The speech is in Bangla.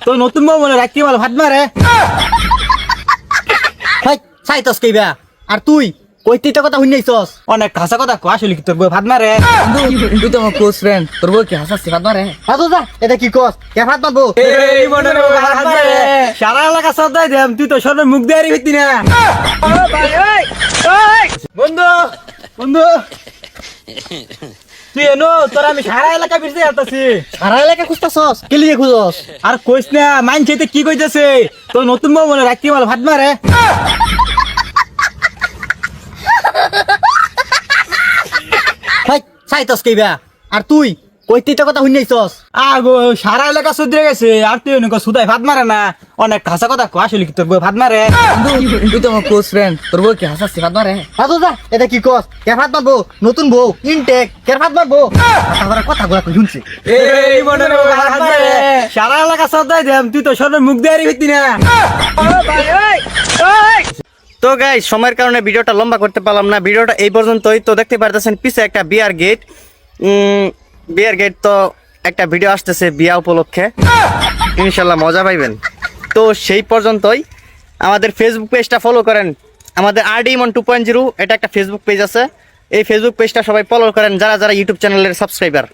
তো নতুন বউ বলে রাখি বলে ভাত মারে চাইতস কইবা আর তুই কইতিটা কথা শুনাইছস অনেক খাসা কথা কো আসলে কি তোর বউ ভাত মারে তুই তো আমার ক্লোজ ফ্রেন্ড, তোর বউ কি হাসাচ্ছি ভাত মারে? হাতো যা এটা কি কস কে ভাত মারবো এই মনে রে ভাত মারে সারা এলাকা সব দাই দেম তুই তো সবার মুখ দেয়ারি হইতি না বন্ধু বন্ধু তুই এনো তোর আমি সারা এলাকা বিরতে যাইতাছি সারা এলাকা খুঁজতাছস কি লিয়ে খুঁজছস আর কইস না মাইন চাইতে কি কইতাছে তো নতুন বউ বলে রাখি বলে ভাত মারে চাইতস কইবা আর তুই কইতিটা কথা শুনাইছস আগো সারা এলাকা সুধরে গেছে আর তুই এনে সুদাই ভাত মারে না অনেক খাসা কথা কো আসলে কি তোর বউ ভাত মারে তুই তো আমার ক্লোজ ফ্রেন্ড, তোর বউ কি হাসাচ্ছি ভাত মারে? হাতো যা এটা কি কস কে ভাত মারবো নতুন বউ ইনটেক কে ভাত মারবো কথা গুলা কই শুনছি এই মনে রে ভাত মারে সারা এলাকা সব দাই দেম তুই তো সবার মুখ দেয়ারি হইতি না তো গাইস সময়ের কারণে ভিডিওটা লম্বা করতে পারলাম না, ভিডিওটা এই পর্যন্তই। তো দেখতে পারতেছেন পিছে একটা বিয়ার গেট তো একটা ভিডিও আসতেছে বিয়া উপলক্ষে, ইনশাল্লাহ মজা পাইবেন। তো সেই পর্যন্তই, আমাদের ফেসবুক পেজটা ফলো করেন, আমাদের RD Mon 2.0 এটা একটা ফেসবুক পেজ আছে, এই ফেসবুক পেজটা সবাই ফলো করেন যারা যারা ইউটিউব চ্যানেলের সাবস্ক্রাইবার।